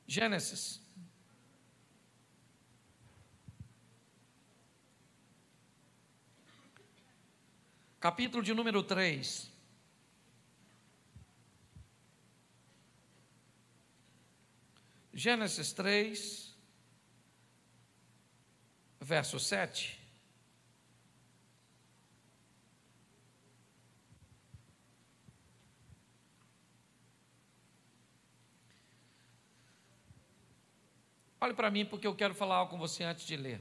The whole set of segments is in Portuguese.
Gênesis. Capítulo de número 3. Gênesis 3, verso 7. Olhe para mim, porque eu quero falar algo com você antes de ler.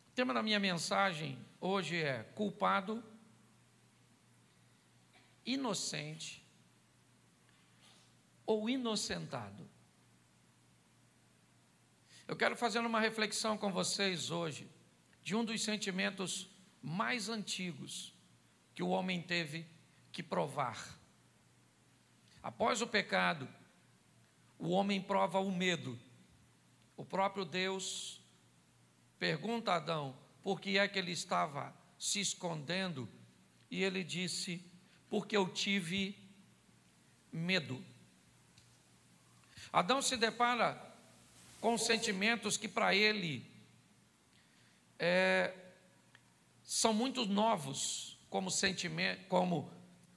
O tema da minha mensagem hoje é culpado, inocente ou inocentado. Eu quero fazer uma reflexão com vocês hoje de um dos sentimentos mais antigos que o homem teve que provar. Após o pecado, o homem prova o medo. O próprio Deus pergunta a Adão por que é que ele estava se escondendo, e ele disse: porque eu tive medo. Adão se depara com sentimentos que para ele são muito novos, como sentimento, como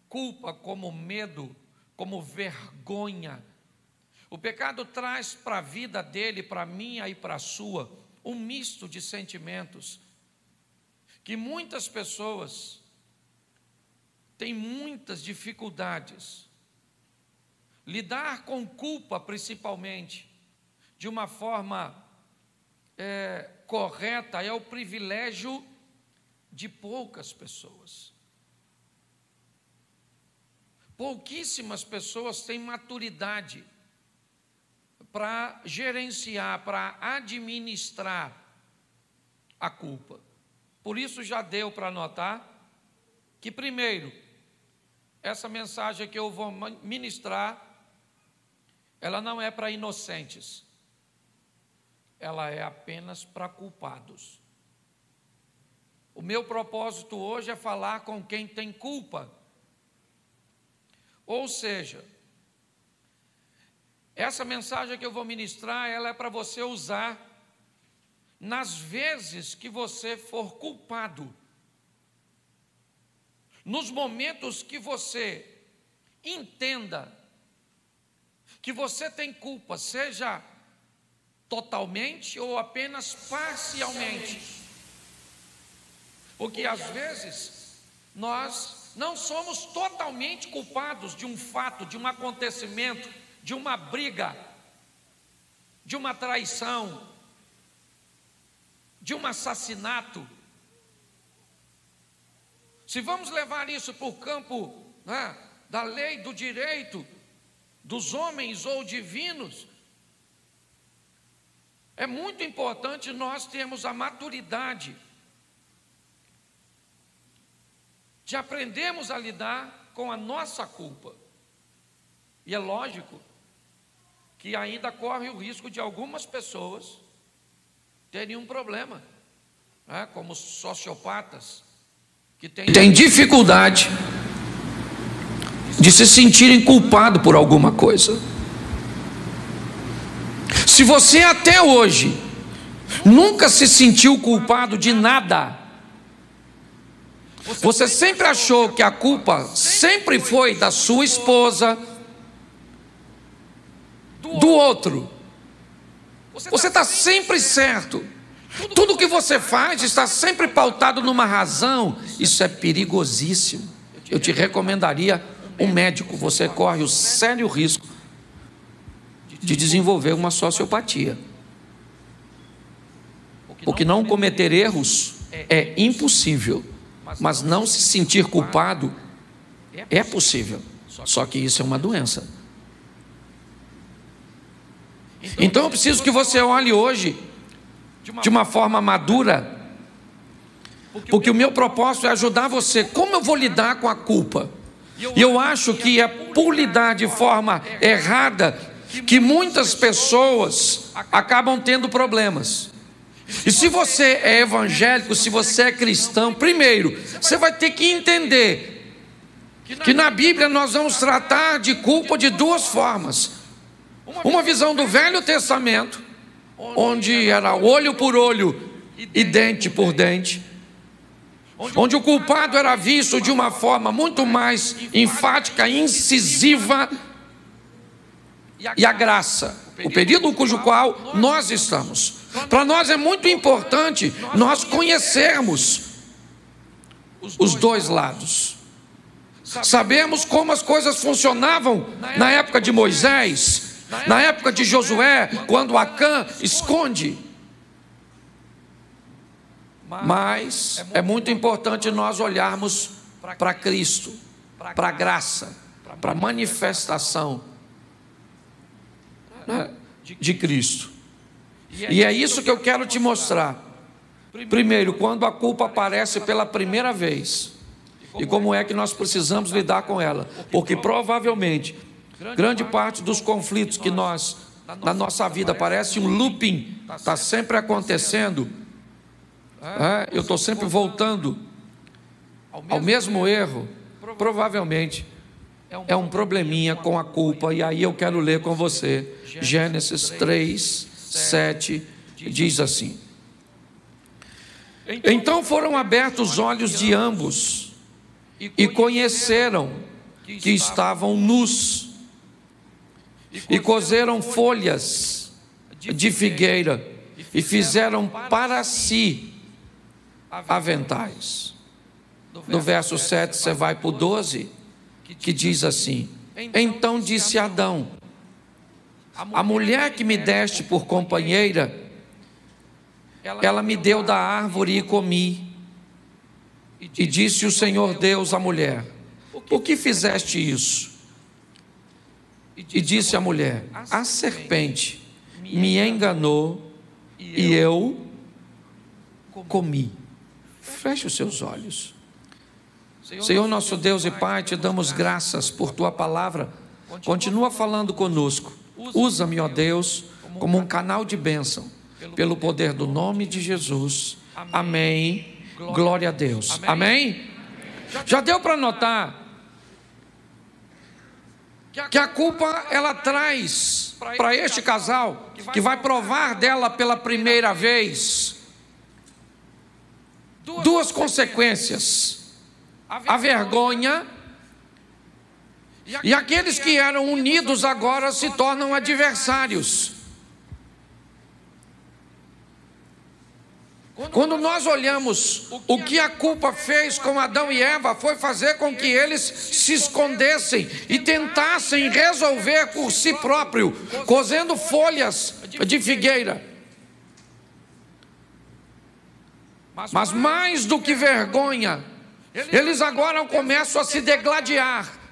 culpa, como medo, como vergonha. O pecado traz para a vida dele, para a minha e para a sua, um misto de sentimentos que muitas pessoas têm muitas dificuldades. Lidar com culpa, principalmente, de uma forma correta, é o privilégio de poucas pessoas. Pouquíssimas pessoas têm maturidade para gerenciar, para administrar a culpa. Por isso já deu para notar que, primeiro, essa mensagem que eu vou ministrar, ela não é para inocentes, ela é apenas para culpados. O meu propósito hoje é falar com quem tem culpa. Ou seja, essa mensagem que eu vou ministrar, ela é para você usar nas vezes que você for culpado. Nos momentos que você entenda que você tem culpa, seja totalmente ou apenas parcialmente. Porque às vezes nós não somos totalmente culpados de um fato, de um acontecimento, de uma briga, de uma traição, de um assassinato. Se vamos levar isso para o campo da lei, do direito, dos homens ou divinos, é muito importante nós termos a maturidade de aprendermos a lidar com a nossa culpa. E é lógico que ainda corre o risco de algumas pessoas terem um problema, como sociopatas, que têm dificuldade de se sentirem culpados por alguma coisa. Se você até hoje nunca se sentiu culpado de nada, você sempre achou que a culpa sempre foi da sua esposa, do outro, você está sempre certo, tudo que você faz está sempre pautado numa razão, isso é perigosíssimo. Eu te recomendaria um médico, você corre o sério risco de desenvolver uma sociopatia, porque não cometer erros é impossível, mas não se sentir culpado é possível, só que isso é uma doença. Então eu preciso que você olhe hoje de uma forma madura, porque o meu propósito é ajudar você. Como eu vou lidar com a culpa? E eu acho que é por lidar de forma errada que muitas pessoas acabam tendo problemas. E se você é evangélico, se você é cristão, primeiro, você vai ter que entender que na Bíblia nós vamos tratar de culpa de duas formas. Uma visão do Velho Testamento, onde era olho por olho e dente por dente, onde o culpado era visto de uma forma muito mais enfática, incisiva, e a graça, o período cujo qual nós estamos. Para nós é muito importante nós conhecermos os dois lados. Sabemos como as coisas funcionavam na época de Moisés, na época de Josué, quando Acã esconde. Mas é muito importante nós olharmos para Cristo, para a graça, para a manifestação de Cristo. E é isso que eu quero te mostrar. Primeiro, quando a culpa aparece pela primeira vez, e como é que nós precisamos lidar com ela, porque provavelmente grande parte dos conflitos que nós, na nossa vida, parece um looping, está sempre acontecendo, eu estou sempre voltando ao mesmo erro, provavelmente é um probleminha com a culpa. E aí eu quero ler com você Gênesis 3, 7, diz assim: então foram abertos os olhos de ambos e conheceram que estavam nus, e coseram folhas de figueira e fizeram para si aventais. No verso 7 você vai para o 12, que diz assim: então disse Adão: a mulher que me deste por companheira, ela me deu da árvore e comi. E disse o Senhor Deus à mulher: por que fizeste isso? E disse a mulher: a serpente me enganou e eu comi. Feche os seus olhos. Senhor nosso Deus e Pai, te damos graças por tua palavra. Continua falando conosco. Usa-me, ó Deus, como um canal de bênção, pelo poder do nome de Jesus. Amém. Glória a Deus. Amém? Já deu para notar que a culpa ela traz para este casal, que vai provar dela pela primeira vez, duas consequências: a vergonha, e aqueles que eram unidos agora se tornam adversários. Quando nós olhamos o que a culpa fez com Adão e Eva, foi fazer com que eles se escondessem e tentassem resolver por si próprio, cozendo folhas de figueira. Mas mais do que vergonha, eles agora começam a se degladiar.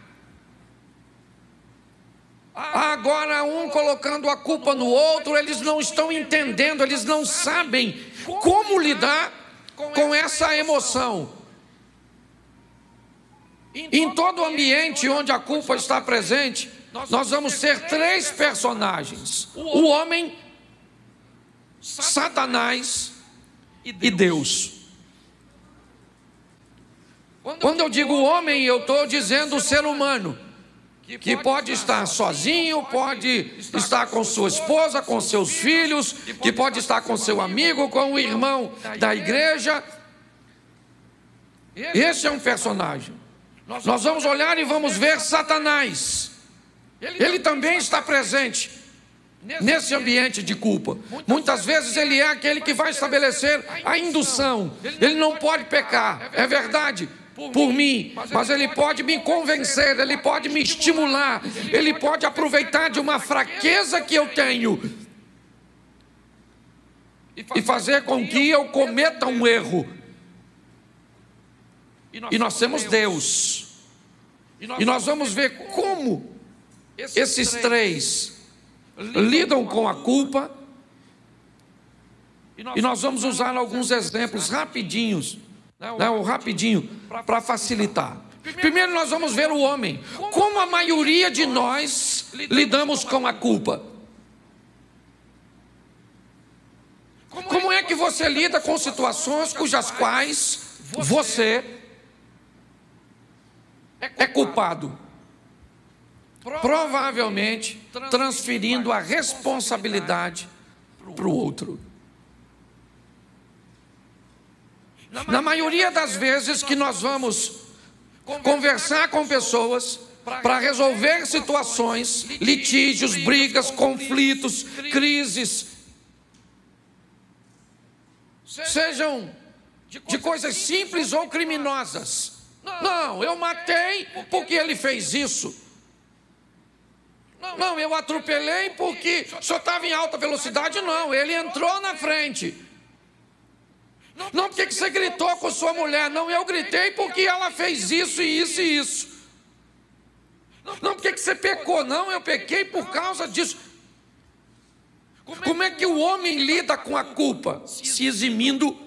Agora um colocando a culpa no outro, eles não estão entendendo, eles não sabem como lidar com essa emoção. Em todo ambiente onde a culpa está presente, nós vamos ter três personagens: o homem, Satanás e Deus. Quando eu digo homem, eu estou dizendo o ser humano, que pode estar sozinho, pode estar com sua esposa, com seus filhos, que pode estar com seu amigo, com o irmão da igreja. Esse é um personagem. Nós vamos olhar e vamos ver Satanás. Ele também está presente nesse ambiente de culpa. Muitas vezes ele é aquele que vai estabelecer a indução. Ele não pode pecar, é verdade, por mim, mas ele pode me convencer, ele pode me estimular, ele pode aproveitar de uma fraqueza que eu tenho e fazer com que eu cometa um erro. E nós temos Deus, e nós vamos ver como esses três lidam com a culpa, e nós vamos usar alguns exemplos rapidinho, para facilitar. Primeiro nós vamos ver o homem, como a maioria de nós lidamos com a culpa. Como é que você lida com situações cujas quais você é culpado? provavelmente transferindo a responsabilidade para o outro. Na maioria das vezes que nós vamos conversar com pessoas para resolver situações, litígios, brigas, conflitos, crises, sejam de coisas simples ou criminosas. Não, eu matei porque ele fez isso. Não, eu atropelei porque só estava em alta velocidade. Não, ele entrou na frente. Não, porque você gritou com sua mulher. Não, eu gritei porque ela fez isso e isso e isso. Não, porque você pecou. Não, eu pequei por causa disso. Como é que o homem lida com a culpa? Se eximindo,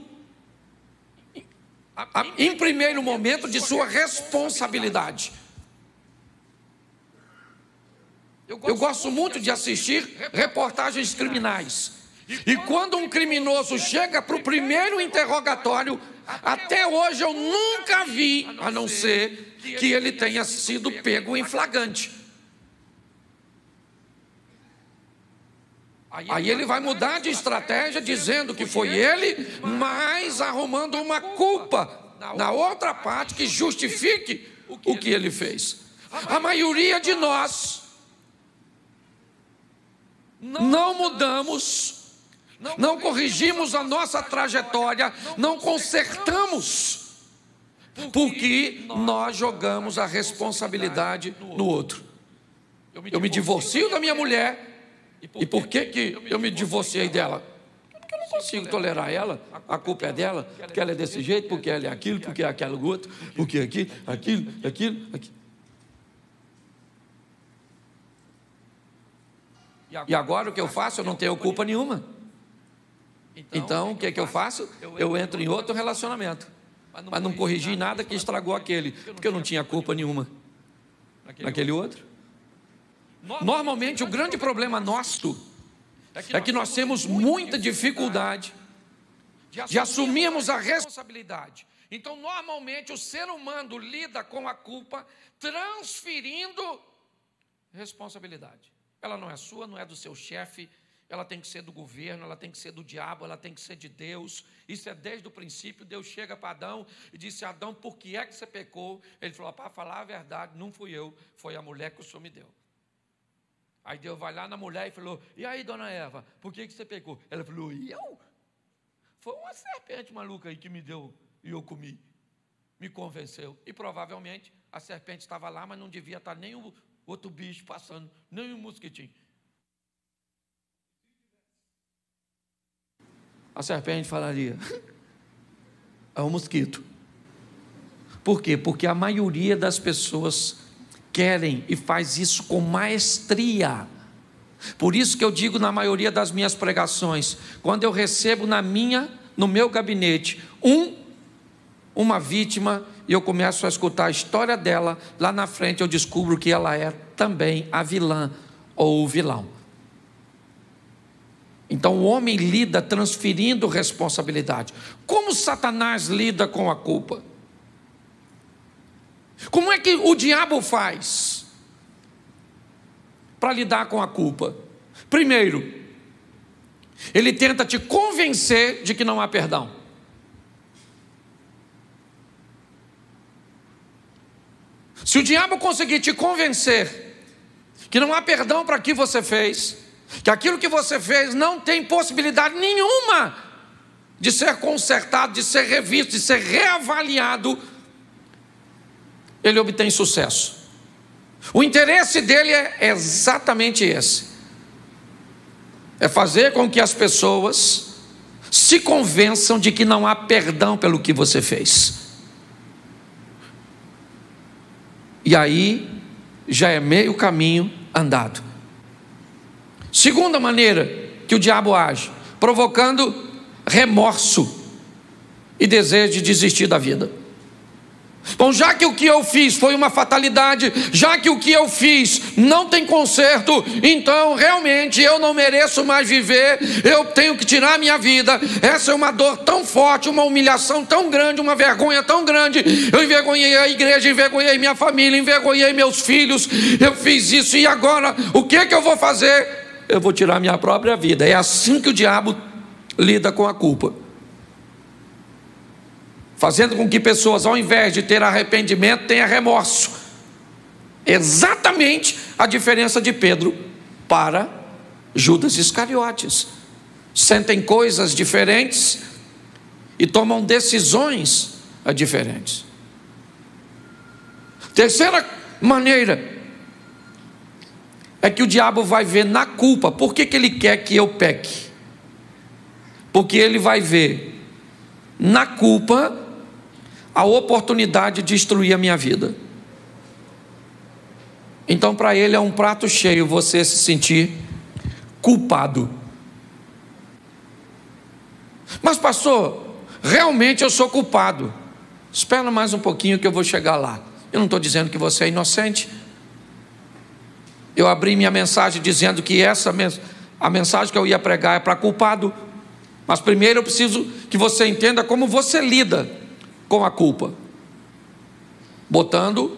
em primeiro momento, de sua responsabilidade. Eu gosto muito de assistir reportagens criminais. E quando um criminoso chega para o primeiro interrogatório, até hoje eu nunca vi, a não ser que ele tenha sido pego em flagrante. Aí ele vai mudar de estratégia, dizendo que foi ele, mas arrumando uma culpa na outra parte que justifique o que ele fez. A maioria de nós não mudamos, não corrigimos a nossa trajetória, não consertamos, porque nós jogamos a responsabilidade no outro. Eu me divorcio da minha mulher. E por que eu me divorciei dela? Porque eu não consigo tolerar ela, a culpa é dela, porque ela é desse jeito, porque ela é aquilo, porque é aquele outro, porque aquilo. E agora o que eu faço? Eu não tenho culpa nenhuma. Então o que é que eu faço? Eu entro em outro relacionamento, mas não corrigi nada que estragou aquele, porque eu não tinha culpa nenhuma naquele outro. Normalmente o grande problema nosso é que nós temos muita dificuldade de assumirmos a responsabilidade. Então normalmente o ser humano lida com a culpa transferindo responsabilidade. Ela não é sua, não é do seu chefe, ela tem que ser do governo, ela tem que ser do diabo, ela tem que ser de Deus. Isso é desde o princípio. Deus chega para Adão e disse: Adão, por que é que você pecou? Ele falou: para falar a verdade, não fui eu, foi a mulher que o Senhor me deu. Aí Deus vai lá na mulher e falou: e aí, dona Eva, por que você pecou? Ela falou: e eu? Foi uma serpente maluca aí que me deu e eu comi. Me convenceu. E provavelmente a serpente estava lá, mas não devia estar nem o outro bicho passando, nem um mosquitinho. A serpente falaria: é um mosquito. Por quê? Porque a maioria das pessoas querem e faz isso com maestria. Por isso que eu digo na maioria das minhas pregações, quando eu recebo no meu gabinete uma vítima e eu começo a escutar a história dela, lá na frente eu descubro que ela é também a vilã ou o vilão. Então o homem lida transferindo responsabilidade. Como Satanás lida com a culpa? Como é que o diabo faz para lidar com a culpa? Primeiro, ele tenta te convencer de que não há perdão. Se o diabo conseguir te convencer que não há perdão para o que você fez, que aquilo que você fez não tem possibilidade nenhuma de ser consertado, de ser revisto, de ser reavaliado, ele obtém sucesso. O interesse dele é exatamente esse: é fazer com que as pessoas se convençam de que não há perdão pelo que você fez. E aí já é meio caminho andado. Segunda maneira que o diabo age: provocando remorso e desejo de desistir da vida. Bom, já que o que eu fiz foi uma fatalidade, já que o que eu fiz não tem conserto, então realmente eu não mereço mais viver, eu tenho que tirar a minha vida. Essa é uma dor tão forte, uma humilhação tão grande, uma vergonha tão grande. Eu envergonhei a igreja, envergonhei minha família, envergonhei meus filhos, eu fiz isso, e agora o que é que eu vou fazer? Eu vou tirar a minha própria vida. É assim que o diabo lida com a culpa, fazendo com que pessoas, ao invés de ter arrependimento, tenham remorso. Exatamente a diferença de Pedro para Judas Iscariotes. Sentem coisas diferentes e tomam decisões diferentes. Terceira maneira é que o diabo vai ver na culpa. Por que ele quer que eu peque? Porque ele vai ver na culpa a oportunidade de destruir a minha vida. Então, para ele é um prato cheio você se sentir culpado. Mas pastor, realmente eu sou culpado. Espera mais um pouquinho que eu vou chegar lá. Eu não estou dizendo que você é inocente. Eu abri minha mensagem dizendo que a mensagem que eu ia pregar é para culpado. Mas primeiro eu preciso que você entenda como você lida com a culpa, botando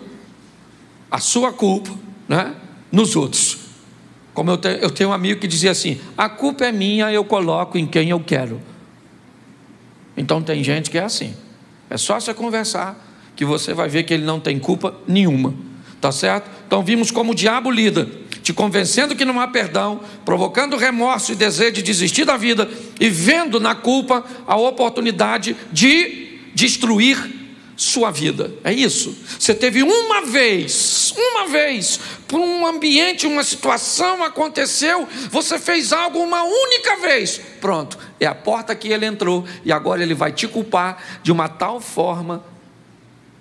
a sua culpa, né, nos outros. Como eu tenho um amigo que dizia assim: a culpa é minha, eu coloco em quem eu quero. Então tem gente que é assim. É só você conversar que você vai ver que ele não tem culpa nenhuma. Tá certo? Então vimos como o diabo lida, te convencendo que não há perdão, provocando remorso e desejo de desistir da vida, e vendo na culpa a oportunidade de destruir sua vida. É isso. Você teve uma vez, por um ambiente, uma situação aconteceu, você fez algo uma única vez, pronto, é a porta que ele entrou, e agora ele vai te culpar de uma tal forma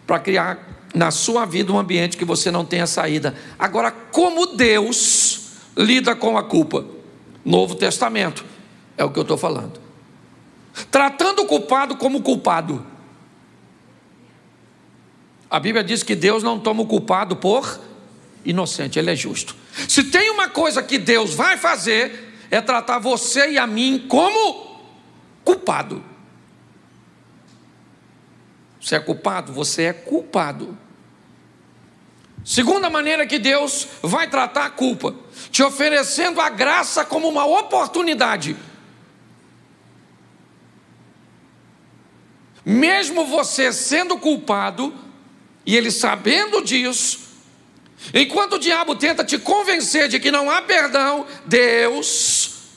para criar na sua vida um ambiente que você não tenha saída. Agora, como Deus lida com a culpa? Novo Testamento, é o que eu estou falando. Tratando o culpado como culpado. A Bíblia diz que Deus não toma o culpado por inocente, Ele é justo. Se tem uma coisa que Deus vai fazer, é tratar você e a mim como culpado. Você é culpado? Você é culpado. Segunda maneira que Deus vai tratar a culpa, te oferecendo a graça como uma oportunidade. Mesmo você sendo culpado, e ele sabendo disso, enquanto o diabo tenta te convencer de que não há perdão, Deus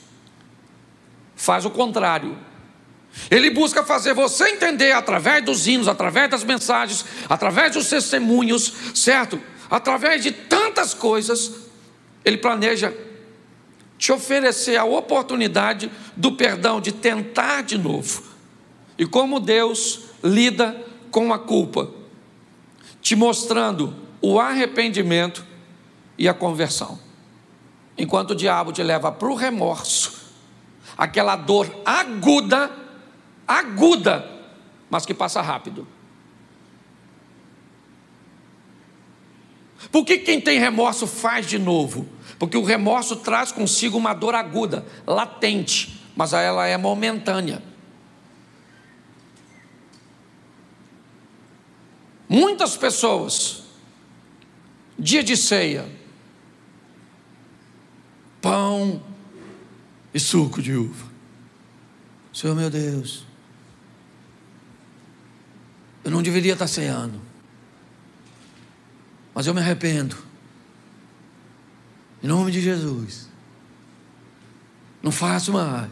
faz o contrário. Ele busca fazer você entender através dos hinos, através das mensagens, através dos testemunhos, certo? Através de tantas coisas, ele planeja te oferecer a oportunidade do perdão, de tentar de novo. E como Deus lida com a culpa, te mostrando o arrependimento e a conversão. Enquanto o diabo te leva para o remorso, aquela dor aguda, mas que passa rápido. Por que quem tem remorso faz de novo? Porque o remorso traz consigo uma dor aguda, latente, mas ela é momentânea. Muitas pessoas, dia de ceia, pão e suco de uva. Senhor meu Deus, eu não deveria estar ceando, mas eu me arrependo, em nome de Jesus, não faço mais.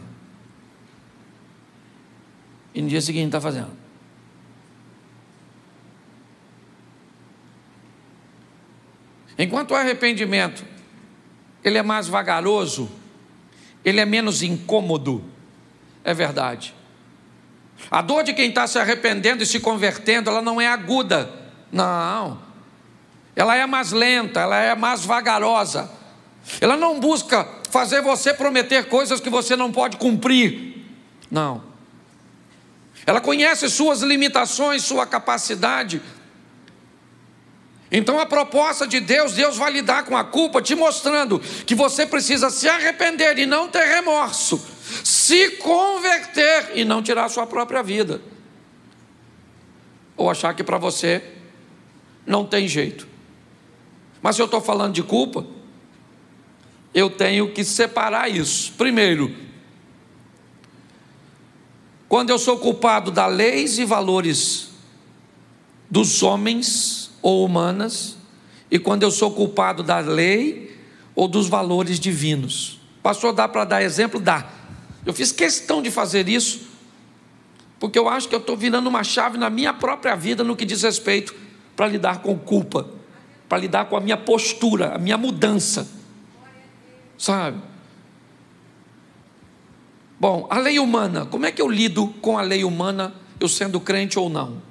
E no dia seguinte está fazendo. Enquanto o arrependimento, ele é mais vagaroso, ele é menos incômodo, é verdade. A dor de quem está se arrependendo e se convertendo, ela não é aguda, não. Ela é mais lenta, ela é mais vagarosa. Ela não busca fazer você prometer coisas que você não pode cumprir, não. Ela conhece suas limitações, sua capacidade, Então a proposta de Deus vai lidar com a culpa, te mostrando que você precisa se arrepender e não ter remorso, se converter e não tirar a sua própria vida, ou achar que para você não tem jeito. Mas se eu estou falando de culpa, eu tenho que separar isso. Primeiro, quando eu sou culpado das leis e valores dos homens ou humanas, e quando eu sou culpado da lei ou dos valores divinos. Pastor, dá para dar exemplo? Dá. Eu fiz questão de fazer isso, porque eu acho que eu estou virando uma chave na minha própria vida no que diz respeito para lidar com culpa, para lidar com a minha postura, a minha mudança, sabe? Bom, a lei humana, como é que eu lido com a lei humana, eu sendo crente ou não?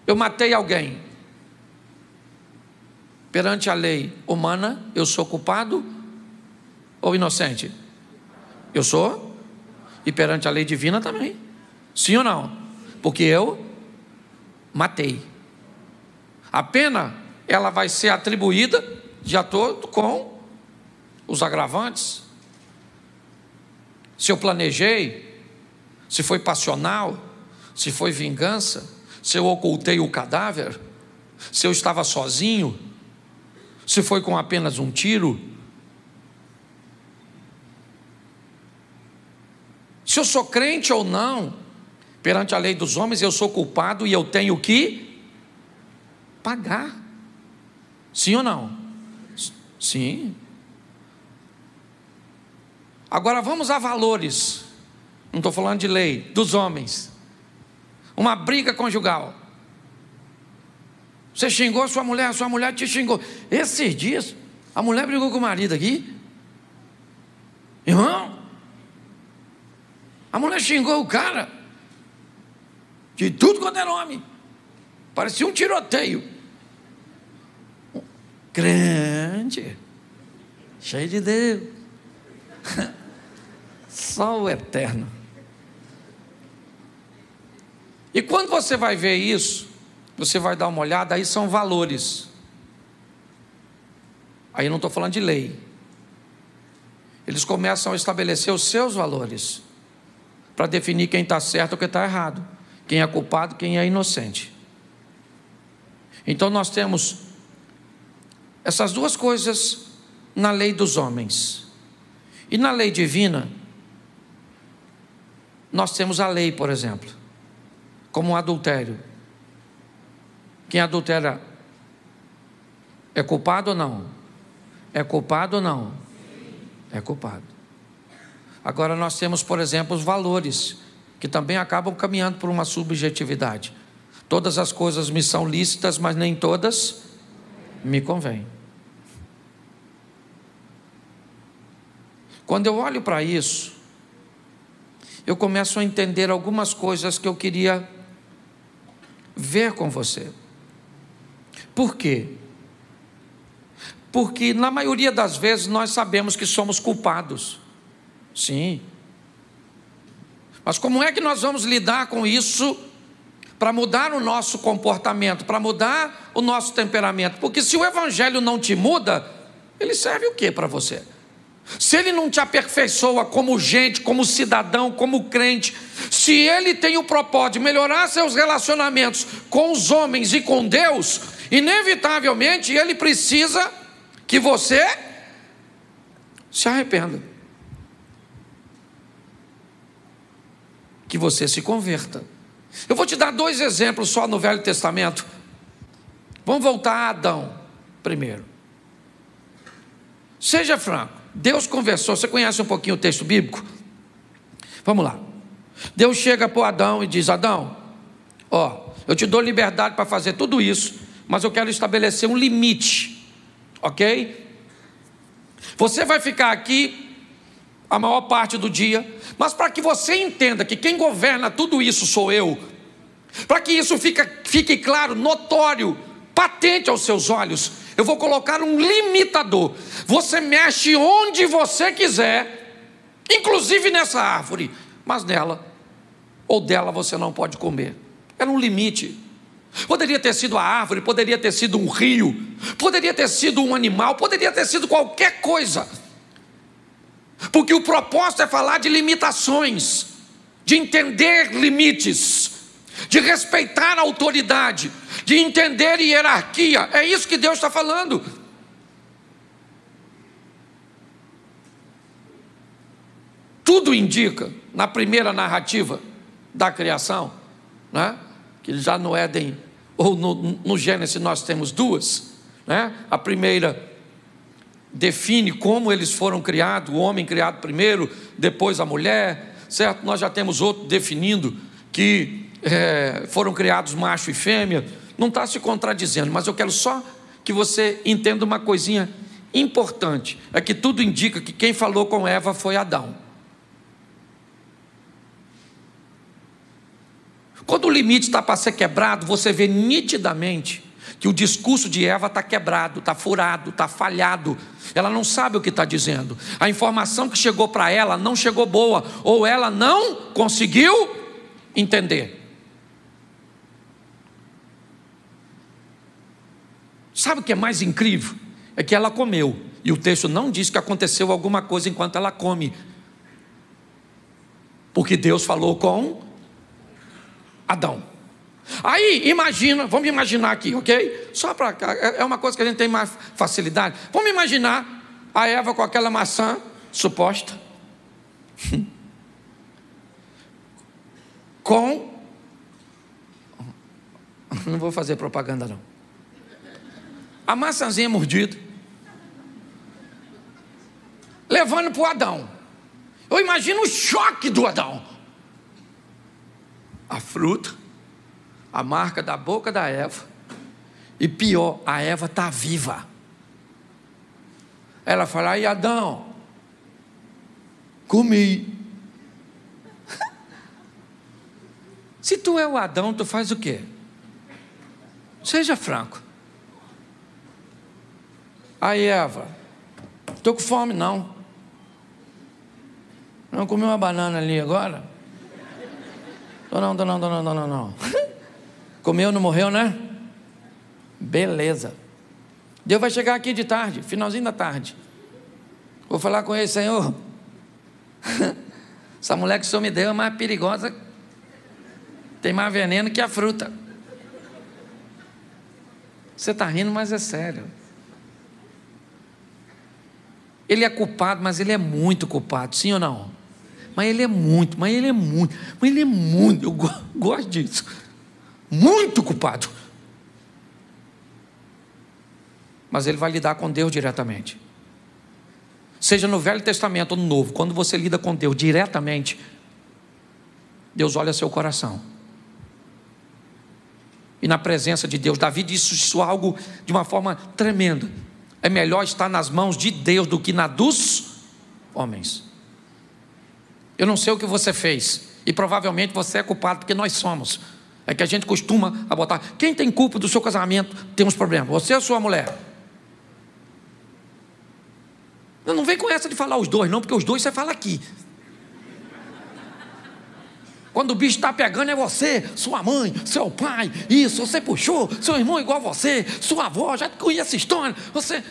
Eu matei alguém. Perante a lei humana, eu sou culpado ou inocente? Eu sou. E perante a lei divina também. Sim ou não? Porque eu matei. A pena, ela vai ser atribuída de acordo com os agravantes. Se eu planejei, se foi passional, se foi vingança, se eu ocultei o cadáver, se eu estava sozinho, se foi com apenas um tiro, se eu sou crente ou não, perante a lei dos homens eu sou culpado e eu tenho que pagar. Sim ou não? Sim. Agora vamos a valores. Não estou falando de lei, dos homens. Uma briga conjugal. Você xingou a sua mulher te xingou. Esses dias, a mulher brigou com o marido aqui. Irmão, a mulher xingou o cara de tudo quanto era homem. Parecia um tiroteio. Grande, cheio de Deus. Só o eterno. E quando você vai ver isso, você vai dar uma olhada, aí são valores. Aí eu não estou falando de lei. Eles começam a estabelecer os seus valores, para definir quem está certo ou quem está errado, quem é culpado, quem é inocente. Então nós temos essas duas coisas na lei dos homens. E na lei divina, nós temos a lei, por exemplo, como o adultério. Quem adultera é culpado ou não? É culpado ou não? É culpado. Agora nós temos, por exemplo, os valores, que também acabam caminhando por uma subjetividade. Todas as coisas me são lícitas, mas nem todas me convêm. Quando eu olho para isso, eu começo a entender algumas coisas que eu queria ver com você. Por quê? Porque na maioria das vezes nós sabemos que somos culpados. Sim. Mas como é que nós vamos lidar com isso para mudar o nosso comportamento, para mudar o nosso temperamento? Porque se o evangelho não te muda, ele serve o quê para você? Se ele não te aperfeiçoa como gente, como cidadão, como crente, se ele tem o propósito de melhorar seus relacionamentos com os homens e com Deus, inevitavelmente ele precisa que você se arrependa, que você se converta. Eu vou te dar 2 exemplos só no Velho Testamento. Vamos voltar a Adão primeiro. Seja franco, Deus conversou. Você conhece um pouquinho o texto bíblico? Vamos lá. Deus chega para Adão e diz: Adão, eu te dou liberdade para fazer tudo isso, mas eu quero estabelecer um limite, ok? Você vai ficar aqui a maior parte do dia, mas para que você entenda que quem governa tudo isso sou eu, para que isso fique claro, notório, patente aos seus olhos, eu vou colocar um limitador. Você mexe onde você quiser, inclusive nessa árvore, mas nela ou dela você não pode comer. Era um limite. Poderia ter sido a árvore, poderia ter sido um rio, poderia ter sido um animal, poderia ter sido qualquer coisa. Porque o propósito é falar de limitações, de entender limites, de respeitar a autoridade, de entender hierarquia. É isso que Deus está falando. Tudo indica, na primeira narrativa da criação, né? Que já no Éden, ou no Gênesis nós temos duas, né? A primeira define como eles foram criados, o homem criado primeiro, depois a mulher, certo? Nós já temos outro definindo que foram criados macho e fêmea. Não está se contradizendo, mas eu quero só que você entenda uma coisinha importante, é que tudo indica que quem falou com Eva foi Adão. Quando o limite está para ser quebrado, você vê nitidamente que o discurso de Eva está quebrado, está furado, está falhado. Ela não sabe o que está dizendo. A informação que chegou para ela não chegou boa, ou ela não conseguiu entender. Sabe o que é mais incrível? É que ela comeu, e o texto não diz que aconteceu alguma coisa enquanto ela come, porque Deus falou com Adão. Aí, imagina, vamos imaginar aqui, ok? Só para cá, é uma coisa que a gente tem mais facilidade. Vamos imaginar a Eva com aquela maçã suposta, com, não vou fazer propaganda não, a maçãzinha mordida, levando para o Adão. Eu imagino o choque do Adão. A fruta, a marca da boca da Eva, e pior, a Eva está viva. Ela fala: aí Adão, comi. Se tu é o Adão, tu faz o quê? Seja franco. Aí Eva, estou com fome não. Não comi uma banana ali agora? Não. Comeu, não morreu, né? Beleza. Deus vai chegar aqui de tarde, finalzinho da tarde. Vou falar com ele: Senhor, essa mulher que o Senhor me deu é mais perigosa, tem mais veneno que a fruta. Você está rindo, mas é sério. Ele é culpado, mas ele é muito culpado, sim ou não? Mas ele é muito, eu gosto disso, muito culpado. Mas ele vai lidar com Deus diretamente. Seja no Velho Testamento ou no Novo, quando você lida com Deus diretamente, Deus olha seu coração. E na presença de Deus, Davi disse isso algo de uma forma tremenda: é melhor estar nas mãos de Deus do que na dos homens. Eu não sei o que você fez, e provavelmente você é culpado, porque nós somos. É que a gente costuma botar: quem tem culpa do seu casamento tem uns problemas, você ou sua mulher? Não vem com essa de falar os dois não, porque os dois você fala aqui. Quando o bicho está pegando é você, sua mãe, seu pai, isso, você puxou, seu irmão igual a você, sua avó, já conhece a história, você...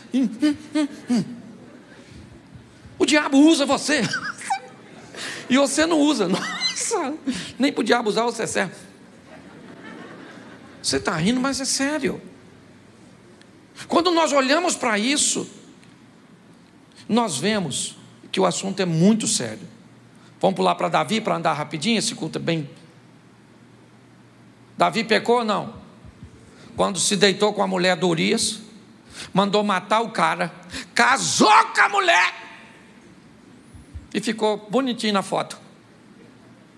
O diabo usa você, e você não usa. Nossa, nem para o diabo usar você serve. Você está rindo, mas é sério. Quando nós olhamos para isso, nós vemos que o assunto é muito sério. Vamos pular para Davi, para andar rapidinho, esse culto é bem... Davi pecou ou não? Quando se deitou com a mulher de Urias, mandou matar o cara, casou com a mulher e ficou bonitinho na foto.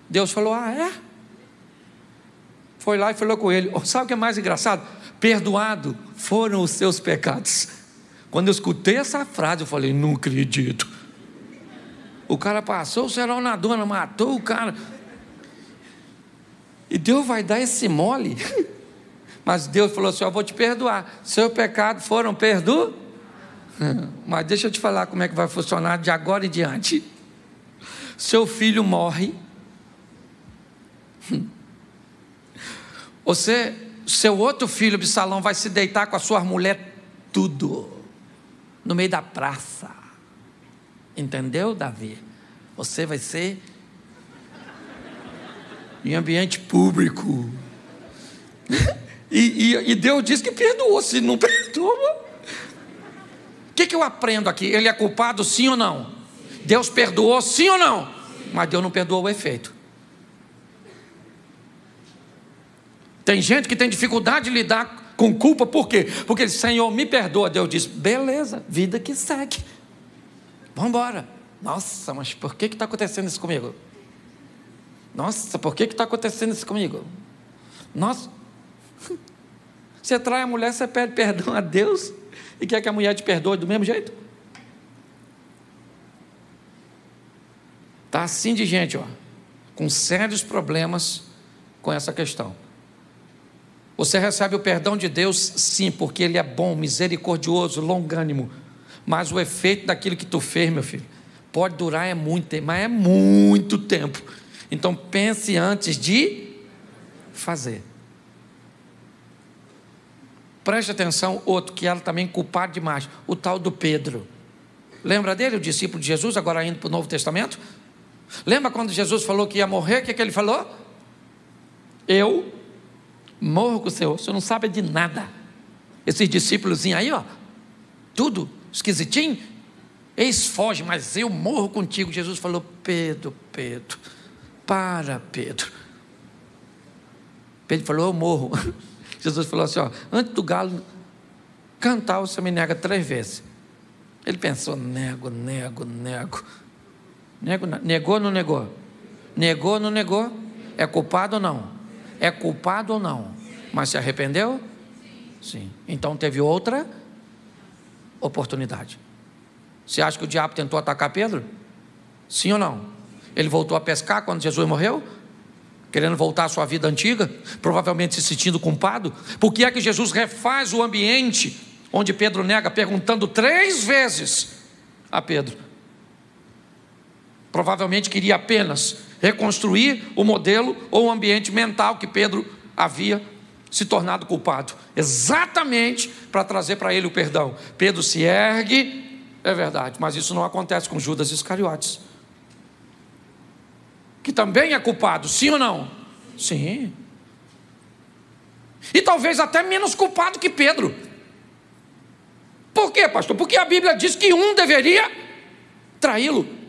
Deus falou: ah, é? Foi lá e falou com ele. Sabe o que é mais engraçado? Perdoado foram os seus pecados. Quando eu escutei essa frase, eu falei: não acredito. O cara passou o cerol na dona, matou o cara. E Deus vai dar esse mole? Mas Deus falou assim: eu vou te perdoar. Seus pecados foram perdoados. Mas deixa eu te falar como é que vai funcionar de agora em diante. Seu filho morre. seu outro filho, Absalão, vai se deitar com a sua mulher, tudo, no meio da praça. Entendeu, Davi? Você vai ser em ambiente público. E Deus diz que perdoou. Se não perdoa, o que eu aprendo aqui? Ele é culpado, sim ou não? Deus perdoou, sim ou não? Mas Deus não perdoou o efeito. Tem gente que tem dificuldade de lidar com culpa, por quê? Porque ele, Senhor, me perdoa. Deus diz, beleza, vida que segue, vamos embora. Nossa, mas por que está acontecendo isso comigo? Nossa, por que está acontecendo isso comigo? Nossa, você trai a mulher, você pede perdão a Deus e quer que a mulher te perdoe do mesmo jeito? Está assim de gente, ó, com sérios problemas com essa questão. Você recebe o perdão de Deus, sim, porque Ele é bom, misericordioso, longânimo, mas o efeito daquilo que tu fez, meu filho, pode durar mas é muito tempo. Então pense antes de fazer. Preste atenção, outro que era também culpado demais, o tal do Pedro. Lembra dele, o discípulo de Jesus, agora indo para o Novo Testamento? Lembra quando Jesus falou que ia morrer, o que ele falou? Eu morro com o Senhor não sabe de nada. Esses discípulos aí, ó, tudo esquisitinho, eles fogem, mas eu morro contigo. Jesus falou, Pedro, para, Pedro. Pedro falou, eu morro. Jesus falou assim, ó, antes do galo cantar, você me nega 3 vezes. Ele pensou, nego. Negou ou não negou? Negou ou não negou? É culpado ou não? É culpado ou não? Mas se arrependeu? Sim. Então teve outra oportunidade. Você acha que o diabo tentou atacar Pedro? Sim ou não? Ele voltou a pescar quando Jesus morreu? Querendo voltar à sua vida antiga? Provavelmente se sentindo culpado? Por que é que Jesus refaz o ambiente onde Pedro nega, perguntando 3 vezes a Pedro? Provavelmente queria apenas reconstruir o modelo ou o ambiente mental que Pedro havia se tornado culpado, exatamente para trazer para ele o perdão. Pedro se ergue, é verdade, mas isso não acontece com Judas Iscariotes, que também é culpado, sim ou não? Sim. E talvez até menos culpado que Pedro. Por quê, pastor? Porque a Bíblia diz que um deveria traí-lo.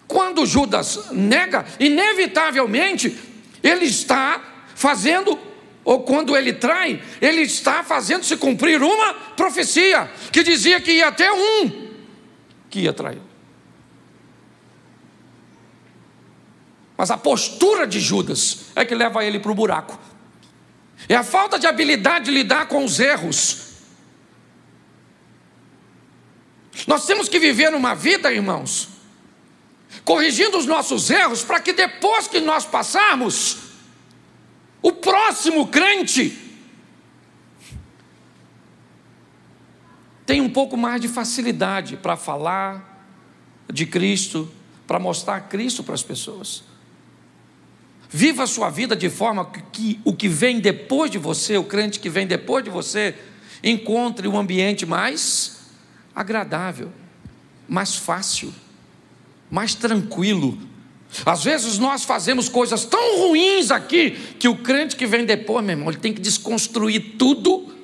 Quando Judas nega, inevitavelmente, ele está fazendo, ou quando ele trai, ele está fazendo se cumprir uma profecia, que dizia que ia ter um que ia trair. Mas a postura de Judas é que leva ele para o buraco. É a falta de habilidade de lidar com os erros. Nós temos que viver uma vida, irmãos, corrigindo os nossos erros, para que depois que nós passarmos, o próximo crente tenha um pouco mais de facilidade para falar de Cristo, para mostrar Cristo para as pessoas. Viva a sua vida de forma que o que vem depois de você, o crente que vem depois de você, encontre um ambiente mais agradável, mais fácil, mais tranquilo. Às vezes nós fazemos coisas tão ruins aqui, que o crente que vem depois, meu irmão, ele tem que desconstruir tudo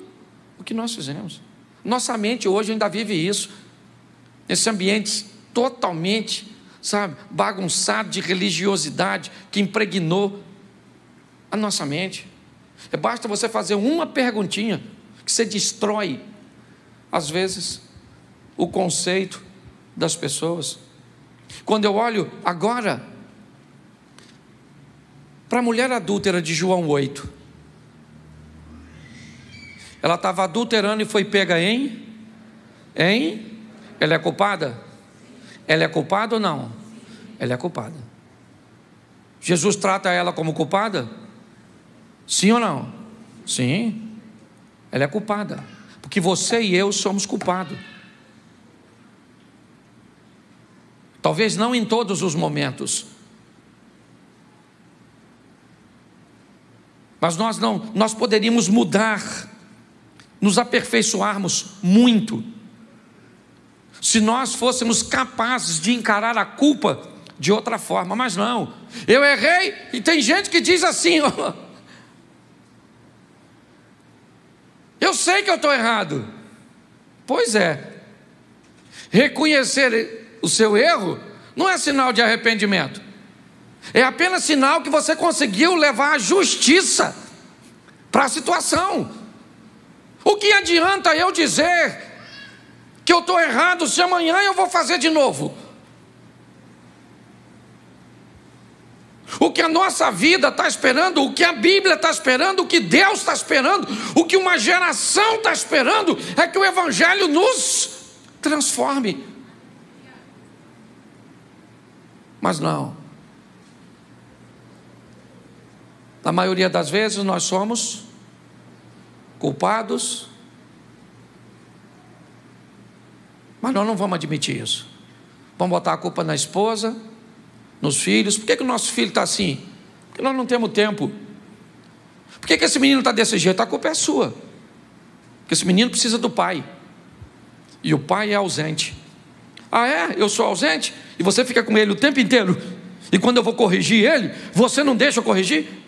o que nós fizemos. Nossa mente hoje ainda vive isso, esse ambiente totalmente, sabe, bagunçado de religiosidade, que impregnou a nossa mente. Basta você fazer uma perguntinha, que você destrói, às vezes, o conceito das pessoas. Quando eu olho agora para a mulher adúltera de João 8, ela estava adulterando e foi pega em? Ela é culpada? Ela é culpada ou não? Ela é culpada. Jesus trata ela como culpada? Sim ou não? Sim. Ela é culpada, porque você e eu somos culpados. Talvez não em todos os momentos, Mas nós poderíamos mudar, nos aperfeiçoarmos muito, se nós fôssemos capazes de encarar a culpa de outra forma. Mas não, eu errei, e tem gente que diz assim, ó, eu sei que eu estou errado. Pois é, reconhecer o seu erro não é sinal de arrependimento, é apenas sinal que você conseguiu levar a justiça para a situação. O que adianta eu dizer que eu estou errado se amanhã eu vou fazer de novo? O que a nossa vida está esperando, o que a Bíblia está esperando, o que Deus está esperando, o que uma geração está esperando, é que o Evangelho nos transforme. Mas não. Na maioria das vezes nós somos culpados, mas nós não vamos admitir isso. Vamos botar a culpa na esposa, nos filhos. Por que o nosso filho está assim? Porque nós não temos tempo. Por que esse menino está desse jeito? A culpa é sua. Porque esse menino precisa do pai, e o pai é ausente. Ah é? Eu sou ausente? E você fica com ele o tempo inteiro? E quando eu vou corrigir ele, você não deixa eu corrigir?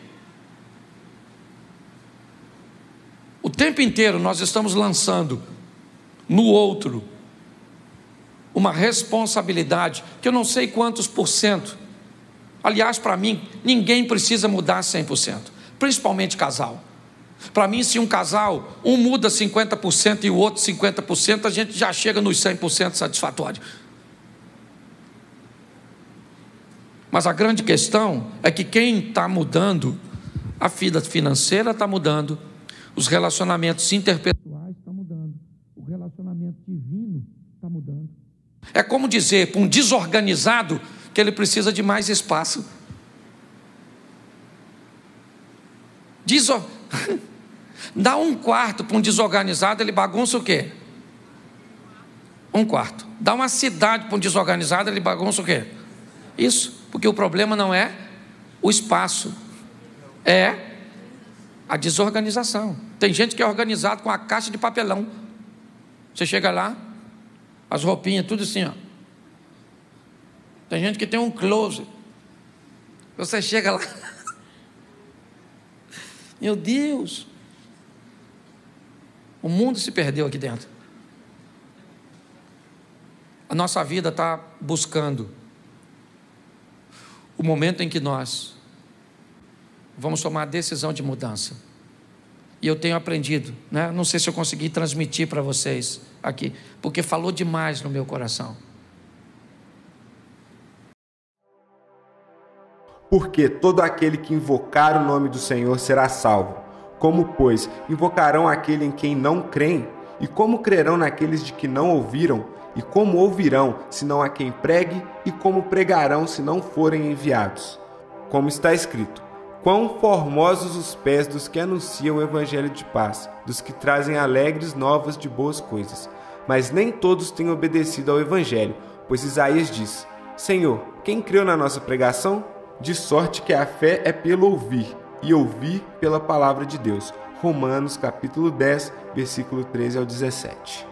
O tempo inteiro nós estamos lançando no outro uma responsabilidade que eu não sei quantos por cento. Aliás, para mim, ninguém precisa mudar 100%, principalmente casal. Para mim, se um casal, um muda 50% e o outro 50%, a gente já chega nos 100% satisfatório. Mas a grande questão é que quem está mudando, a vida financeira está mudando, os relacionamentos interpessoais estão mudando, o relacionamento divino está mudando. É como dizer para um desorganizado que ele precisa de mais espaço. Dá um quarto para um desorganizado, ele bagunça o quê? Um quarto. Dá uma cidade para um desorganizado, ele bagunça o quê? Isso, porque o problema não é o espaço, é a desorganização. Tem gente que é organizado com a caixa de papelão. Você chega lá, as roupinhas, tudo assim, ó. Tem gente que tem um closet. Você chega lá, meu Deus, o mundo se perdeu aqui dentro. A nossa vida está buscando o momento em que nós vamos tomar a decisão de mudança. E eu tenho aprendido, né? Não sei se eu consegui transmitir para vocês aqui, porque falou demais no meu coração. Porque todo aquele que invocar o nome do Senhor será salvo. Como, pois, invocarão aquele em quem não creem? E como crerão naqueles de que não ouviram? E como ouvirão, senão a quem pregue? E como pregarão, se não forem enviados? Como está escrito: quão formosos os pés dos que anunciam o evangelho de paz, dos que trazem alegres novas de boas coisas. Mas nem todos têm obedecido ao evangelho, pois Isaías diz: Senhor, quem creu na nossa pregação? De sorte que a fé é pelo ouvir, e ouvir pela palavra de Deus. Romanos capítulo 10, versículo 13 ao 17.